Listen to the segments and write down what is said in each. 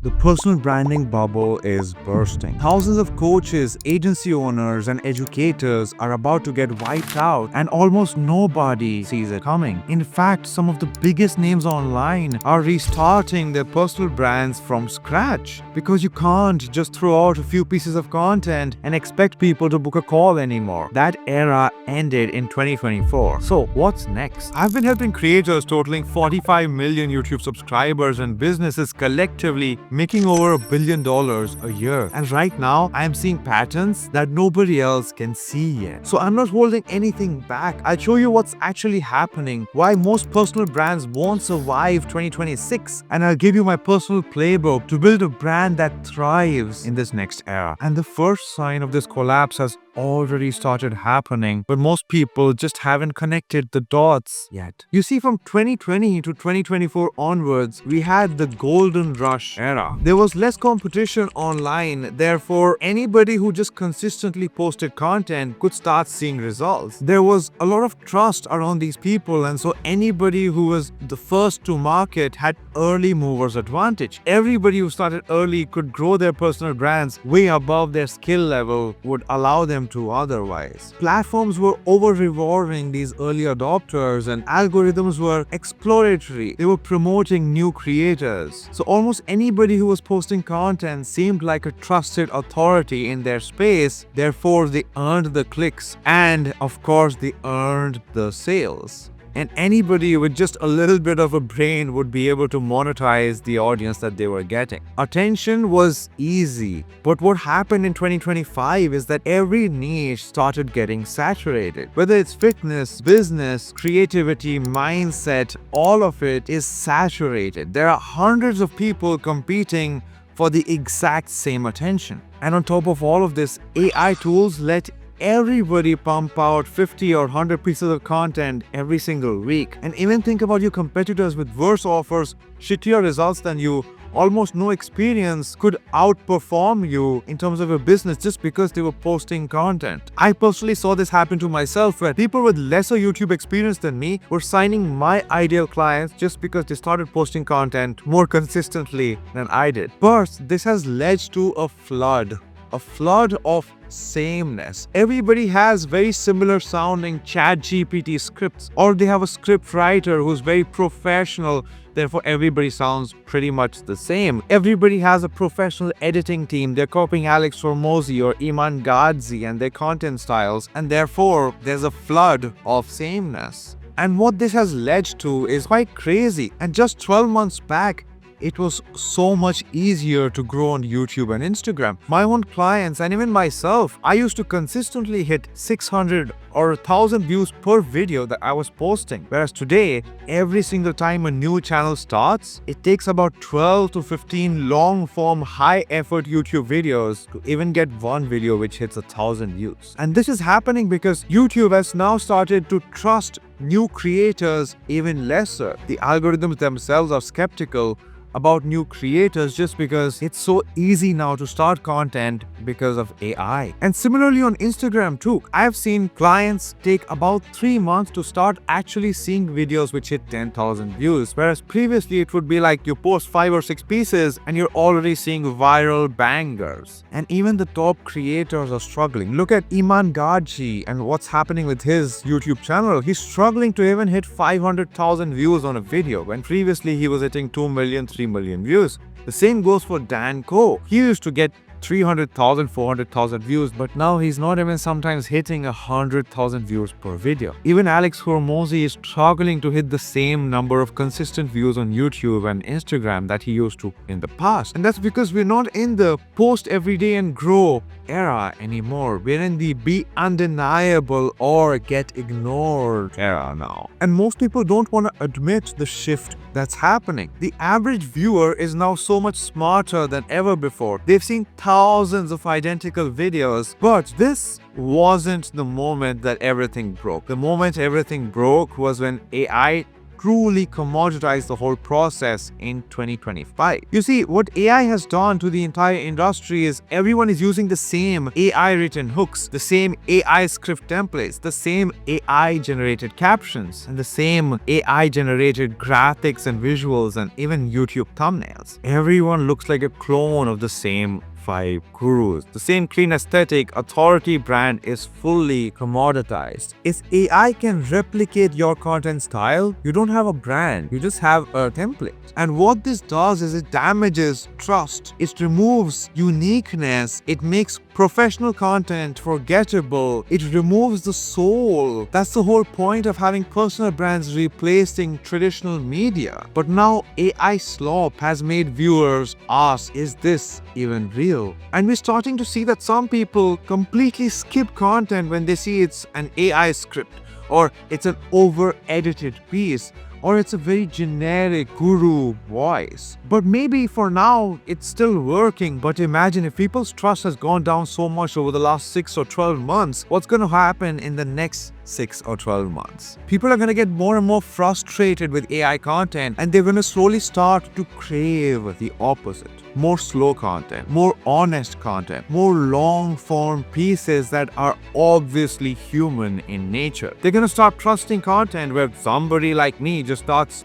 The personal branding bubble is bursting. Thousands of coaches, agency owners, and educators are about to get wiped out, and almost nobody sees it coming. In fact, some of the biggest names online are restarting their personal brands from scratch because you can't just throw out a few pieces of content and expect people to book a call anymore. That era ended in 2024. So, what's next? I've been helping creators totaling 45 million YouTube subscribers and businesses collectively making over $1 billion a year. And right now, I am seeing patterns that nobody else can see yet. So I'm not holding anything back. I'll show you what's actually happening, why most personal brands won't survive 2026, and I'll give you my personal playbook to build a brand that thrives in this next era. And the first sign of this collapse has already started happening, but most people just haven't connected the dots yet. You see, from 2020 to 2024 onwards, we had the golden rush era. There was less competition online, therefore anybody who just consistently posted content could start seeing results. There was a lot of trust around these people, and so anybody who was the first to market had early movers advantage. Everybody who started early could grow their personal brands way above their skill level would allow them to otherwise. Platforms were over-rewarding these early adopters, and algorithms were exploratory. They were promoting new creators. So almost anybody who was posting content seemed like a trusted authority in their space. Therefore, they earned the clicks, and of course, they earned the sales. And anybody with just a little bit of a brain would be able to monetize the audience that they were getting. Attention was easy, but what happened in 2025 is that every niche started getting saturated. Whether it's fitness, business, creativity, mindset, all of it is saturated. There are hundreds of people competing for the exact same attention. And on top of all of this, AI tools let everybody pump out 50 or 100 pieces of content every single week. And even think about your competitors with worse offers, shittier results than you, almost no experience, could outperform you in terms of a business just because they were posting content. I personally saw this happen to myself, where people with lesser YouTube experience than me were signing my ideal clients just because they started posting content more consistently than I did. But this has led to a flood of sameness. Everybody has very similar sounding ChatGPT scripts, or they have a script writer who's very professional. Therefore, everybody sounds pretty much the same. Everybody has a professional editing team. They're copying Alex Hormozi or Iman Gadzi and their content styles, and therefore there's a flood of sameness. And what this has led to is quite crazy. And just 12 months back, it was so much easier to grow on YouTube and Instagram. My own clients and even myself, I used to consistently hit 600 or 1,000 views per video that I was posting. Whereas today, every single time a new channel starts, it takes about 12 to 15 long-form, high-effort YouTube videos to even get one video which hits 1,000 views. And this is happening because YouTube has now started to trust new creators even lesser. The algorithms themselves are skeptical about new creators just because it's so easy now to start content because of AI. And similarly on Instagram too, I've seen clients take about 3 months to start actually seeing videos which hit 10,000 views, whereas previously it would be like you post 5 or 6 pieces and you're already seeing viral bangers. And even the top creators are struggling. Look at Iman Gadzi and what's happening with his YouTube channel. He's struggling to even hit 500,000 views on a video when previously he was hitting 2 million, 3 million views. The same goes for Dan Ko. He used to get 300,000, 400,000 views, but now he's not even sometimes hitting 100,000 views per video. Even Alex Hormozi is struggling to hit the same number of consistent views on YouTube and Instagram that he used to in the past. And that's because we're not in the post every day and grow era anymore. We're in the be undeniable or get ignored era now. And most people don't want to admit the shift that's happening. The average viewer is now so much smarter than ever before. They've seen thousands of identical videos, but this wasn't the moment that everything broke. The moment everything broke was when AI truly commoditize the whole process in 2025. You see, what AI has done to the entire industry is everyone is using the same AI written hooks, the same AI script templates, the same AI generated captions, and the same AI generated graphics and visuals and even YouTube thumbnails. Everyone looks like a clone of the same 5 gurus. The same clean aesthetic, authority brand is fully commoditized. If AI can replicate your content style, you don't have a brand, you just have a template. And what this does is it damages trust, it removes uniqueness, it makes professional content forgettable, it removes the soul. That's the whole point of having personal brands replacing traditional media. But now AI slop has made viewers ask, is this even real? And we're starting to see that some people completely skip content when they see it's an AI script, or it's an over-edited piece, or it's a very generic guru voice. But maybe for now, it's still working. But imagine if people's trust has gone down so much over the last 6 or 12 months, what's going to happen in the next 6 or 12 months? People are going to get more and more frustrated with AI content, and they're going to slowly start to crave the opposite. More slow content, more honest content, more long-form pieces that are obviously human in nature. They're going to start trusting content where somebody like me just starts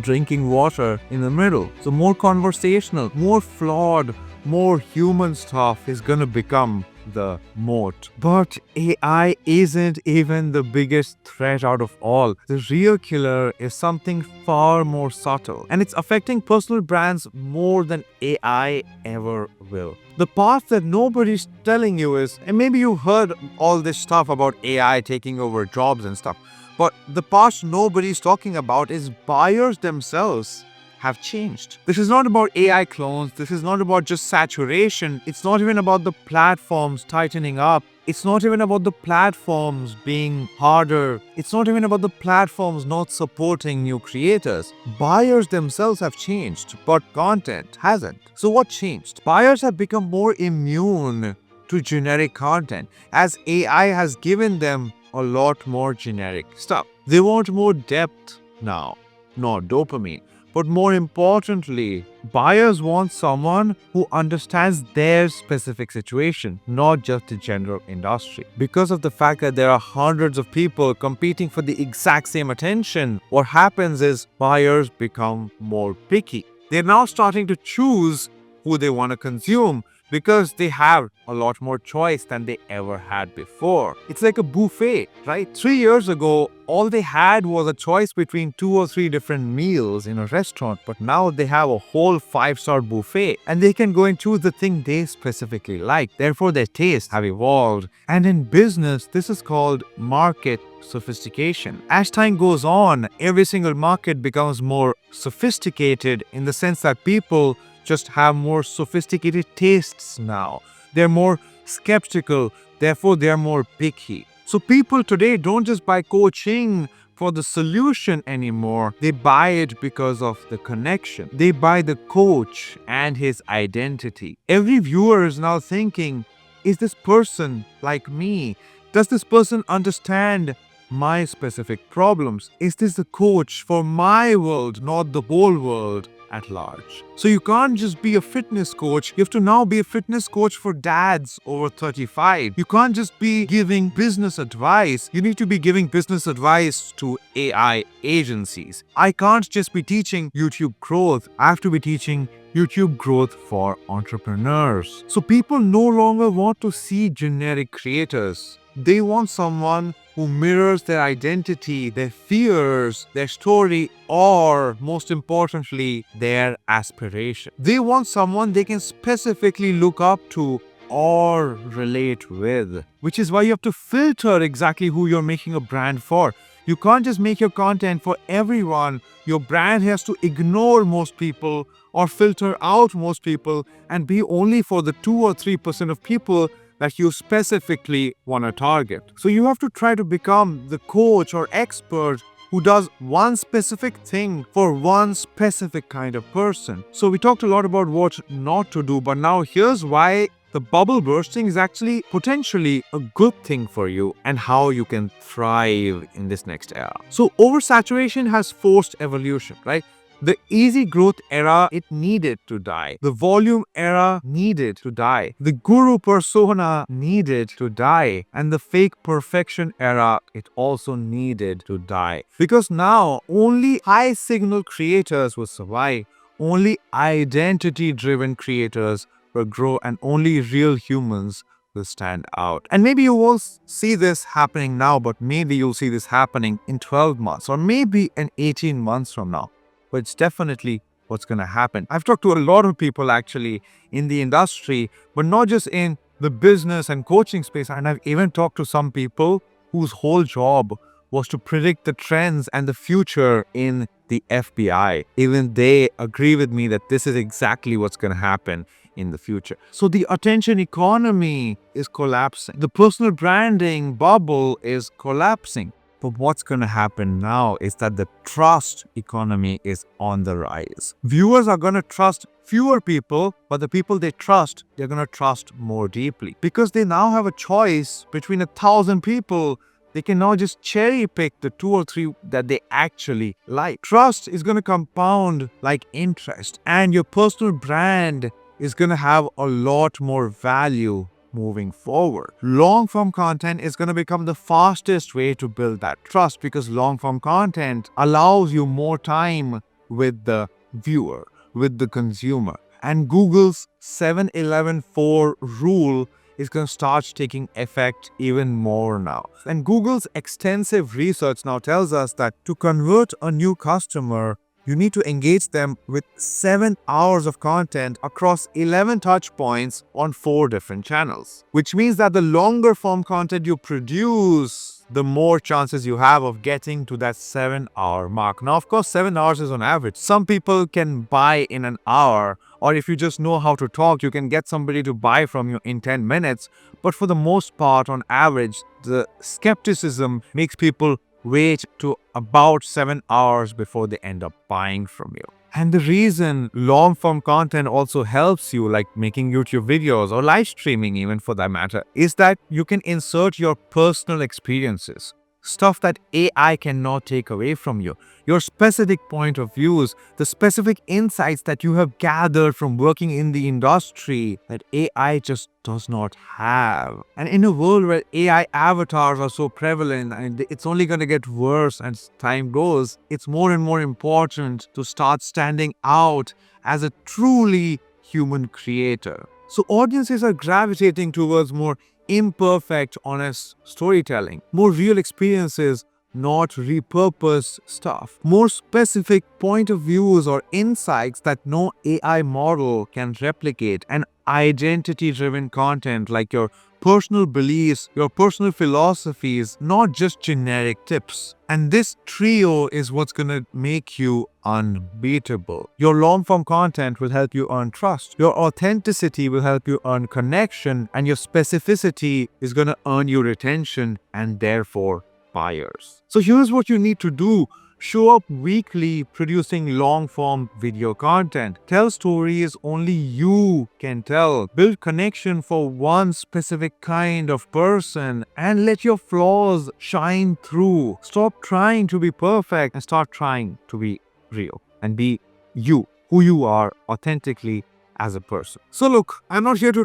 drinking water in the middle. So more conversational, more flawed, more human stuff is going to become the moat. But AI isn't even the biggest threat out of all. The real killer is something far more subtle, and it's affecting personal brands more than AI ever will. The part that nobody's telling you is, and maybe you heard all this stuff about AI taking over jobs and stuff, but the part nobody's talking about is buyers themselves have changed. This is not about AI clones. This is not about just saturation. It's not even about the platforms tightening up. It's not even about the platforms being harder. It's not even about the platforms not supporting new creators. Buyers themselves have changed, but content hasn't. So what changed? Buyers have become more immune to generic content as AI has given them a lot more generic stuff. They want more depth now, not dopamine. But more importantly, buyers want someone who understands their specific situation, not just the general industry. Because of the fact that there are hundreds of people competing for the exact same attention, what happens is buyers become more picky. They're now starting to choose who they want to consume because they have a lot more choice than they ever had before. It's like a buffet, right? 3 years ago, all they had was a choice between 2 or 3 different meals in a restaurant, but now they have a whole 5-star buffet and they can go and choose the thing they specifically like. Therefore, their tastes have evolved. And in business, this is called market sophistication. As time goes on, every single market becomes more sophisticated in the sense that people just have more sophisticated tastes now. They're more skeptical, therefore they're more picky. So people today don't just buy coaching for the solution anymore. They buy it because of the connection. They buy the coach and his identity. Every viewer is now thinking, is this person like me? Does this person understand my specific problems? Is this the coach for my world, not the whole world at large? So you can't just be a fitness coach. You have to now be a fitness coach for dads over 35. You can't just be giving business advice. You need to be giving business advice to AI agencies. I can't just be teaching YouTube growth. I have to be teaching YouTube growth for entrepreneurs. So people no longer want to see generic creators. They want someone who mirrors their identity, their fears, their story, or most importantly, their aspiration. They want someone they can specifically look up to or relate with, which is why you have to filter exactly who you're making a brand for. You can't just make your content for everyone. Your brand has to ignore most people or filter out most people and be only for the 2 or 3% of people that you specifically want to target. So you have to try to become the coach or expert who does one specific thing for one specific kind of person. So we talked a lot about what not to do, but now here's why The bubble bursting is actually potentially a good thing for you and how you can thrive in this next era. So oversaturation has forced evolution, right? The easy growth era, it needed to die. The volume era needed to die. The guru persona needed to die. And the fake perfection era, it also needed to die. Because now only high signal creators will survive. Only identity driven creators will grow, and only real humans will stand out. And maybe you won't see this happening now, but maybe you'll see this happening in 12 months or maybe in 18 months from now. But it's definitely what's going to happen. I've talked to a lot of people actually in the industry, but not just in the business and coaching space. And I've even talked to some people whose whole job was to predict the trends and the future in the FBI. Even they agree with me that this is exactly what's going to happen in the future. So the attention economy is collapsing. The personal branding bubble is collapsing. But what's going to happen now is that the trust economy is on the rise. Viewers are going to trust fewer people, but the people they trust, they're going to trust more deeply. Because they now have a choice between 1,000 people. They can now just cherry pick the 2 or 3 that they actually like. Trust is going to compound like interest, and your personal brand is going to have a lot more value moving forward. Long form content is going to become the fastest way to build that trust, because long form content allows you more time with the viewer, with the consumer. And Google's 7-11-4 rule is going to start taking effect even more now. And Google's extensive research now tells us that to convert a new customer, you need to engage them with 7 hours of content across 11 touch points on 4 different channels. Which means that the longer form content you produce, the more chances you have of getting to that 7-hour mark. Now, of course, 7 hours is on average. Some people can buy in an hour, or if you just know how to talk, you can get somebody to buy from you in 10 minutes. But for the most part, on average, the skepticism makes people wait to about 7 hours before they end up buying from you. And the reason long form content also helps you, like making YouTube videos or live streaming even for that matter, is that you can insert your personal experiences. Stuff that AI cannot take away from you. Your specific point of views, the specific insights that you have gathered from working in the industry that AI just does not have. And in a world where AI avatars are so prevalent and it's only going to get worse as time goes, it's more and more important to start standing out as a truly human creator. So audiences are gravitating towards more imperfect, honest storytelling, more real experiences, not repurposed stuff, more specific point of views or insights that no AI model can replicate, and identity-driven content like your personal beliefs, your personal philosophies, not just generic tips. And this trio is what's going to make you unbeatable. Your long-form content will help you earn trust. Your authenticity will help you earn connection. And your specificity is going to earn you retention and therefore buyers. So here's what you need to do. Show up weekly producing long-form video content. Tell stories only you can tell. Build connection for one specific kind of person and let your flaws shine through. Stop trying to be perfect and start trying to be real and be you, who you are authentically as a person. So look, I'm not here to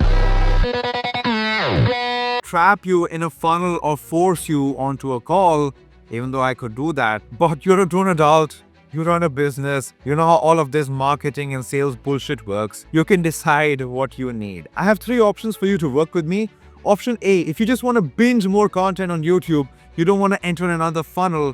trap you in a funnel or force you onto a call, even though I could do that. But you're a grown adult, you run a business, you know how all of this marketing and sales bullshit works. You can decide what you need. I have 3 options for you to work with me. Option A, if you just want to binge more content on YouTube, you don't want to enter another funnel,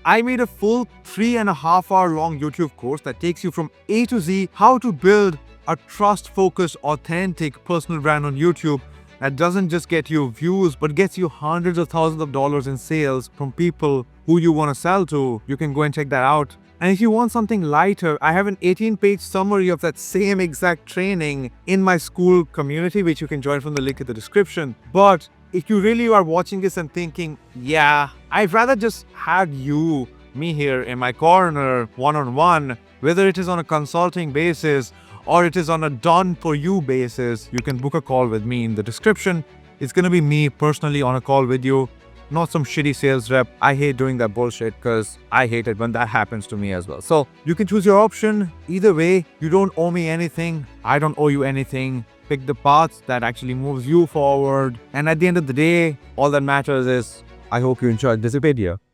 I made a full 3.5-hour long YouTube course that takes you from A to Z, how to build a trust-focused, authentic personal brand on YouTube that doesn't just get you views, but gets you hundreds of thousands of dollars in sales from people who you want to sell to. You can go and check that out. And if you want something lighter, I have an 18-page summary of that same exact training in my school community, which you can join from the link in the description. But if you really are watching this and thinking, yeah, I'd rather just have me here in my corner, one-on-one, whether it is on a consulting basis or it is on a done for you basis, you can book a call with me in the description. It's gonna be me personally on a call with you, not some shitty sales rep. I hate doing that bullshit because I hate it when that happens to me as well. So you can choose your option. Either way, you don't owe me anything. I don't owe you anything. Pick the path that actually moves you forward. And at the end of the day, all that matters is I hope you enjoyed this video.